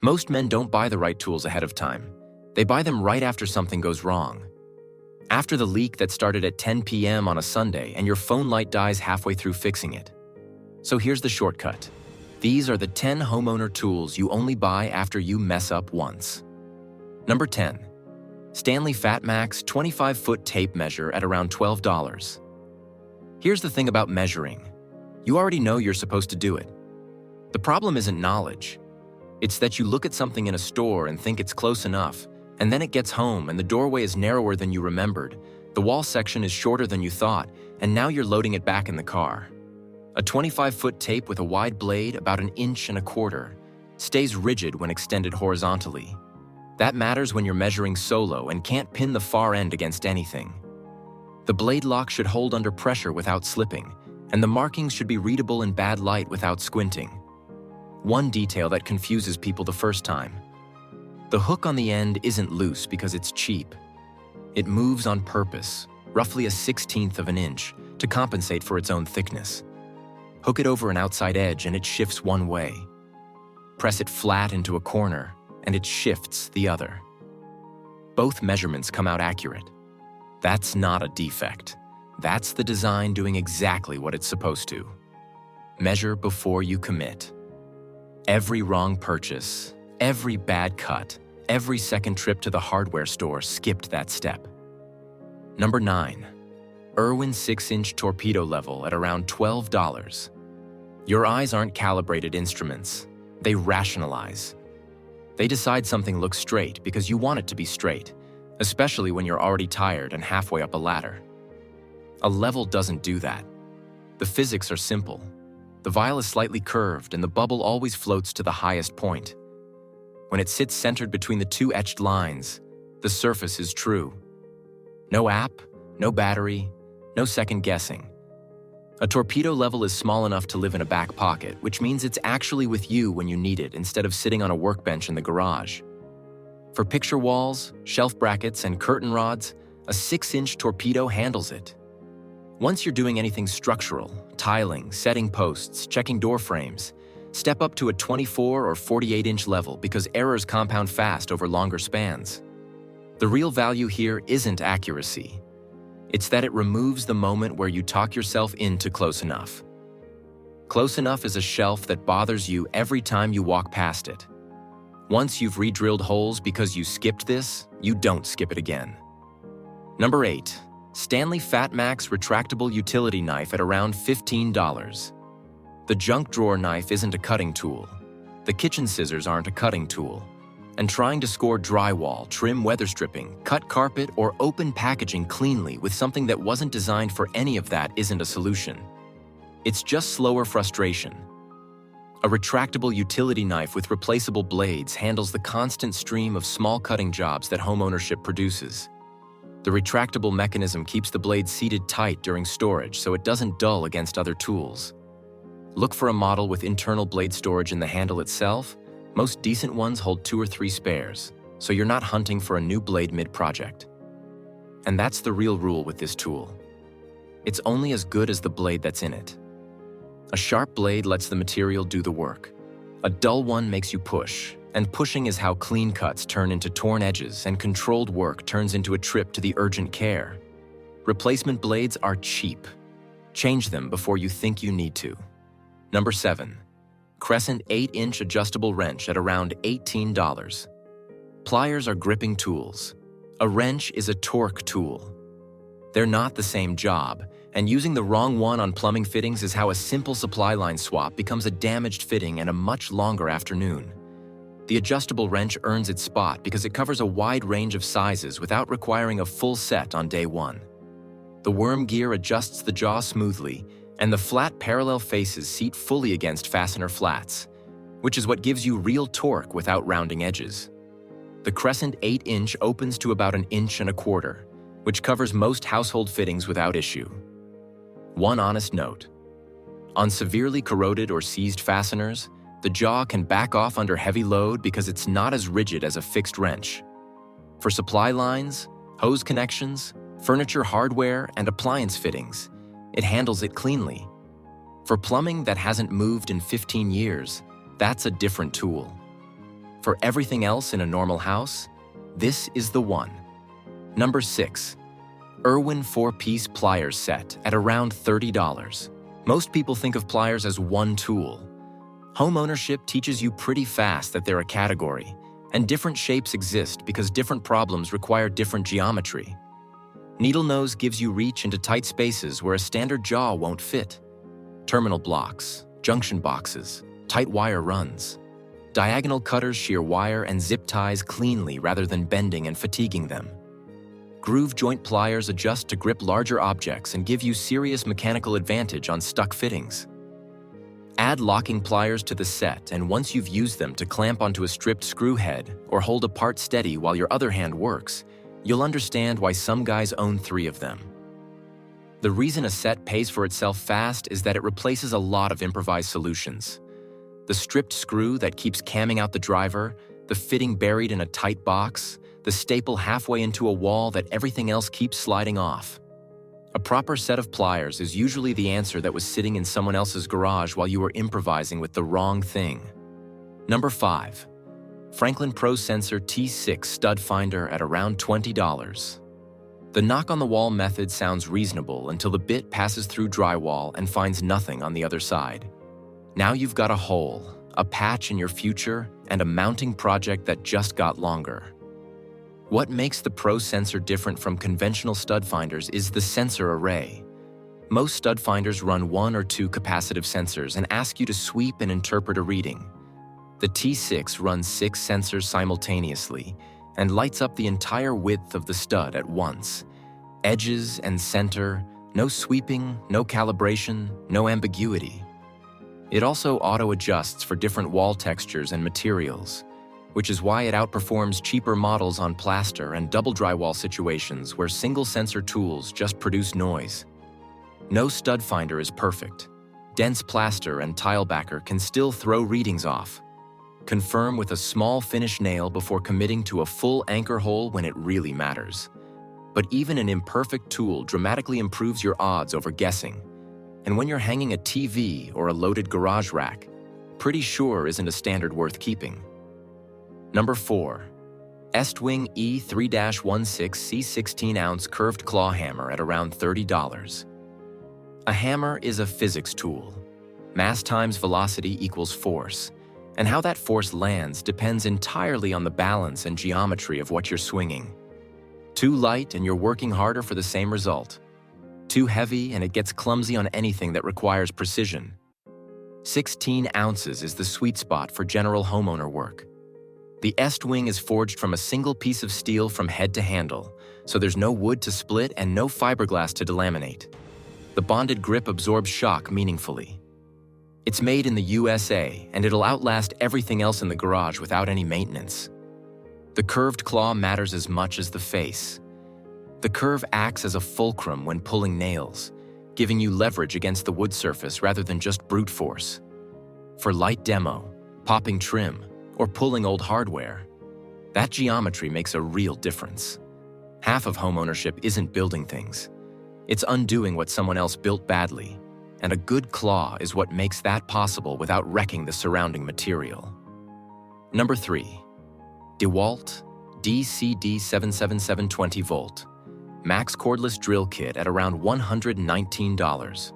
Most men don't buy the right tools ahead of time. They buy them right after something goes wrong. After the leak that started at 10 p.m. on a Sunday and your phone light dies halfway through fixing it. So here's the shortcut. These are the 10 homeowner tools you only buy after you mess up once. Number 10. Stanley FatMax 25-foot tape measure at around $12. Here's the thing about measuring. You already know you're supposed to do it. The problem isn't knowledge. It's that you look at something in a store and think it's close enough, and then it gets home and the doorway is narrower than you remembered, the wall section is shorter than you thought, and now you're loading it back in the car. A 25-foot tape with a wide blade, about 1.25 inches, stays rigid when extended horizontally. That matters when you're measuring solo and can't pin the far end against anything. The blade lock should hold under pressure without slipping, and the markings should be readable in bad light without squinting. One detail that confuses people the first time. The hook on the end isn't loose because it's cheap. It moves on purpose, roughly 1/16 of an inch, to compensate for its own thickness. Hook it over an outside edge and it shifts one way. Press it flat into a corner and it shifts the other. Both measurements come out accurate. That's not a defect. That's the design doing exactly what it's supposed to. Measure before you commit. Every wrong purchase, every bad cut, every second trip to the hardware store skipped that step. Number 9. Irwin 6-inch torpedo level at around $12. Your eyes aren't calibrated instruments. They rationalize. They decide something looks straight because you want it to be straight, especially when you're already tired and halfway up a ladder. A level doesn't do that. The physics are simple. The vial is slightly curved and the bubble always floats to the highest point. When it sits centered between the two etched lines, the surface is true. No app, no battery, no second guessing. A torpedo level is small enough to live in a back pocket, which means it's actually with you when you need it instead of sitting on a workbench in the garage. For picture walls, shelf brackets, and curtain rods, a 6-inch torpedo handles it. Once you're doing anything structural, tiling, setting posts, checking door frames, step up to a 24 or 48-inch level because errors compound fast over longer spans. The real value here isn't accuracy. It's that it removes the moment where you talk yourself into close enough. Close enough is a shelf that bothers you every time you walk past it. Once you've re-drilled holes because you skipped this, you don't skip it again. Number 8. Stanley FatMax retractable utility knife at around $15. The junk drawer knife isn't a cutting tool. The kitchen scissors aren't a cutting tool. And trying to score drywall, trim weather stripping, cut carpet, or open packaging cleanly with something that wasn't designed for any of that isn't a solution. It's just slower frustration. A retractable utility knife with replaceable blades handles the constant stream of small cutting jobs that homeownership produces. The retractable mechanism keeps the blade seated tight during storage so it doesn't dull against other tools. Look for a model with internal blade storage in the handle itself. Most decent ones hold 2 or 3 spares, so you're not hunting for a new blade mid-project. And that's the real rule with this tool. It's only as good as the blade that's in it. A sharp blade lets the material do the work. A dull one makes you push, and pushing is how clean cuts turn into torn edges and controlled work turns into a trip to the urgent care. Replacement blades are cheap. Change them before you think you need to. Number 7. Crescent 8-inch adjustable wrench at around $18. Pliers are gripping tools. A wrench is a torque tool. They're not the same job, and using the wrong one on plumbing fittings is how a simple supply line swap becomes a damaged fitting and a much longer afternoon. The adjustable wrench earns its spot because it covers a wide range of sizes without requiring a full set on day one. The worm gear adjusts the jaw smoothly, and the flat parallel faces seat fully against fastener flats, which is what gives you real torque without rounding edges. The Crescent 8-inch opens to about 1.25 inches, which covers most household fittings without issue. One honest note. On severely corroded or seized fasteners, the jaw can back off under heavy load because it's not as rigid as a fixed wrench. For supply lines, hose connections, furniture hardware, and appliance fittings, it handles it cleanly. For plumbing that hasn't moved in 15 years, that's a different tool. For everything else in a normal house, this is the one. Number 6. Irwin 4-piece pliers set at around $30. Most people think of pliers as one tool. Homeownership teaches you pretty fast that they're a category, and different shapes exist because different problems require different geometry. Needle nose gives you reach into tight spaces where a standard jaw won't fit. Terminal blocks, junction boxes, tight wire runs. Diagonal cutters shear wire and zip ties cleanly rather than bending and fatiguing them. Groove joint pliers adjust to grip larger objects and give you serious mechanical advantage on stuck fittings. Add locking pliers to the set, and once you've used them to clamp onto a stripped screw head or hold a part steady while your other hand works, you'll understand why some guys own 3 of them. The reason a set pays for itself fast is that it replaces a lot of improvised solutions. The stripped screw that keeps camming out the driver, the fitting buried in a tight box, the staple halfway into a wall that everything else keeps sliding off. A proper set of pliers is usually the answer that was sitting in someone else's garage while you were improvising with the wrong thing. Number 5. Franklin Pro Sensor T6 Stud Finder at around $20. The knock-on-the-wall method sounds reasonable until the bit passes through drywall and finds nothing on the other side. Now you've got a hole, a patch in your future, and a mounting project that just got longer. What makes the Pro Sensor different from conventional stud finders is the sensor array. Most stud finders run 1 or 2 capacitive sensors and ask you to sweep and interpret a reading. The T6 runs 6 sensors simultaneously and lights up the entire width of the stud at once. Edges and center, no sweeping, no calibration, no ambiguity. It also auto-adjusts for different wall textures and materials, which is why it outperforms cheaper models on plaster and double drywall situations where single sensor tools just produce noise. No stud finder is perfect. Dense plaster and tile backer can still throw readings off. Confirm with a small finish nail before committing to a full anchor hole when it really matters. But even an imperfect tool dramatically improves your odds over guessing. And when you're hanging a TV or a loaded garage rack, pretty sure isn't a standard worth keeping. Number 4. Estwing E3-16 C16-ounce curved claw hammer at around $30. A hammer is a physics tool. Mass times velocity equals force, and how that force lands depends entirely on the balance and geometry of what you're swinging. Too light and you're working harder for the same result. Too heavy and it gets clumsy on anything that requires precision. 16 ounces is the sweet spot for general homeowner work. The Estwing is forged from a single piece of steel from head to handle, so there's no wood to split and no fiberglass to delaminate. The bonded grip absorbs shock meaningfully. It's made in the USA, and it'll outlast everything else in the garage without any maintenance. The curved claw matters as much as the face. The curve acts as a fulcrum when pulling nails, giving you leverage against the wood surface rather than just brute force. For light demo, popping trim, or pulling old hardware, that geometry makes a real difference. Half of homeownership isn't building things. It's undoing what someone else built badly, and a good claw is what makes that possible without wrecking the surrounding material. Number 3. DeWalt DCD 777 20-volt Max Cordless Drill Kit at around $119.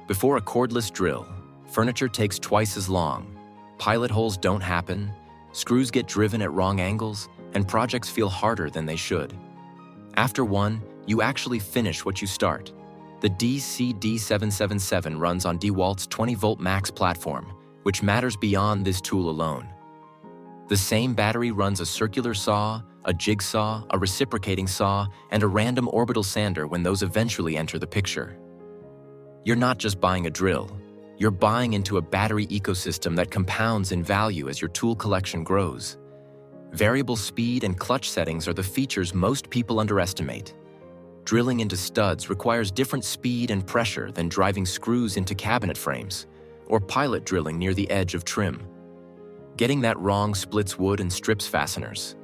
Before a cordless drill, furniture takes twice as long, pilot holes don't happen, screws get driven at wrong angles, and projects feel harder than they should. After one, you actually finish what you start. The DCD 777 runs on DeWalt's 20-volt Max platform, which matters beyond this tool alone. The same battery runs a circular saw, a jigsaw, a reciprocating saw, and a random orbital sander when those eventually enter the picture. You're not just buying a drill. You're buying into a battery ecosystem that compounds in value as your tool collection grows. Variable speed and clutch settings are the features most people underestimate. Drilling into studs requires different speed and pressure than driving screws into cabinet frames, or pilot drilling near the edge of trim. Getting that wrong splits wood and strips fasteners.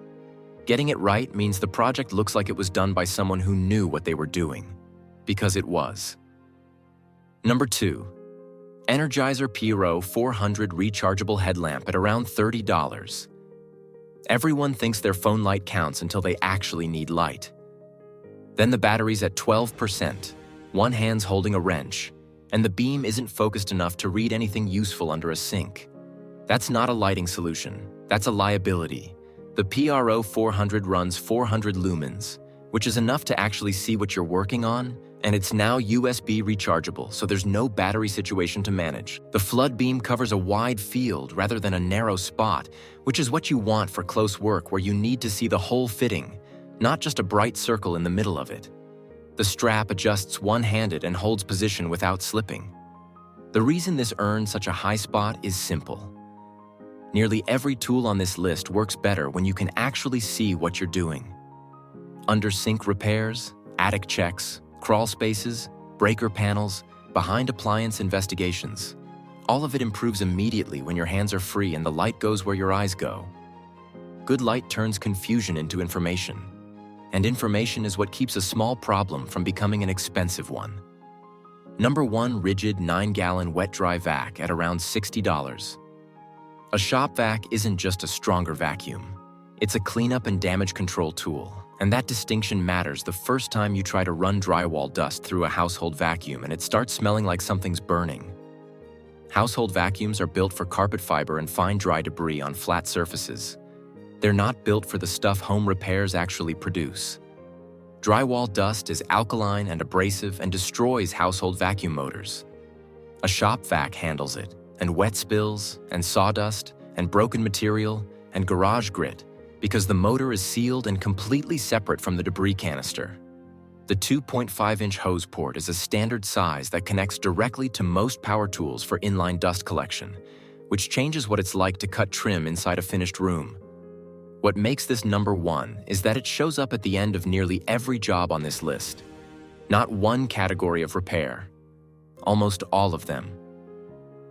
Getting it right means the project looks like it was done by someone who knew what they were doing, because it was. Number 2. Energizer Piro 400 rechargeable headlamp at around $30. Everyone thinks their phone light counts until they actually need light. Then the battery's at 12%, one hand's holding a wrench, and the beam isn't focused enough to read anything useful under a sink. That's not a lighting solution, that's a liability. The PRO 400 runs 400 lumens, which is enough to actually see what you're working on, and it's now USB rechargeable, so there's no battery situation to manage. The flood beam covers a wide field rather than a narrow spot, which is what you want for close work where you need to see the whole fitting, not just a bright circle in the middle of it. The strap adjusts one-handed and holds position without slipping. The reason this earns such a high spot is simple. Nearly every tool on this list works better when you can actually see what you're doing. Under-sink repairs, attic checks, crawl spaces, breaker panels, behind appliance investigations. All of it improves immediately when your hands are free and the light goes where your eyes go. Good light turns confusion into information. And information is what keeps a small problem from becoming an expensive one. Number 1, rigid 9-gallon wet-dry vac at around $60. A shop vac isn't just a stronger vacuum. It's a cleanup and damage control tool, and that distinction matters the first time you try to run drywall dust through a household vacuum and it starts smelling like something's burning. Household vacuums are built for carpet fiber and fine dry debris on flat surfaces. They're not built for the stuff home repairs actually produce. Drywall dust is alkaline and abrasive and destroys household vacuum motors. A shop vac handles it, and wet spills, and sawdust, and broken material, and garage grit, because the motor is sealed and completely separate from the debris canister. The 2.5-inch hose port is a standard size that connects directly to most power tools for inline dust collection, which changes what it's like to cut trim inside a finished room. What makes this number 1 is that it shows up at the end of nearly every job on this list. Not one category of repair, almost all of them.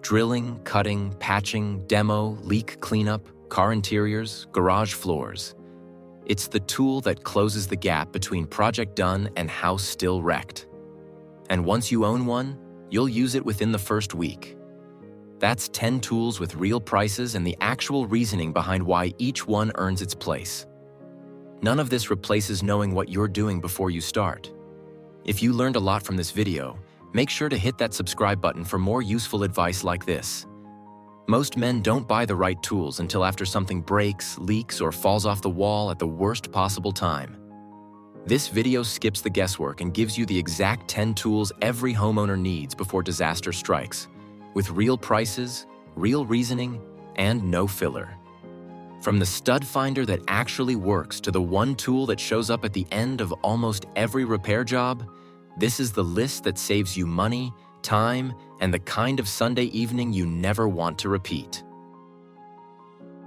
Drilling, cutting, patching, demo, leak cleanup, car interiors, garage floors. It's the tool that closes the gap between project done and house still wrecked. And once you own one, you'll use it within the first week. That's 10 tools with real prices and the actual reasoning behind why each one earns its place. None of this replaces knowing what you're doing before you start. If you learned a lot from this video, make sure to hit that subscribe button for more useful advice like this. Most men don't buy the right tools until after something breaks, leaks, or falls off the wall at the worst possible time. This video skips the guesswork and gives you the exact 10 tools every homeowner needs before disaster strikes, with real prices, real reasoning, and no filler. From the stud finder that actually works to the one tool that shows up at the end of almost every repair job, this is the list that saves you money, time, and the kind of Sunday evening you never want to repeat.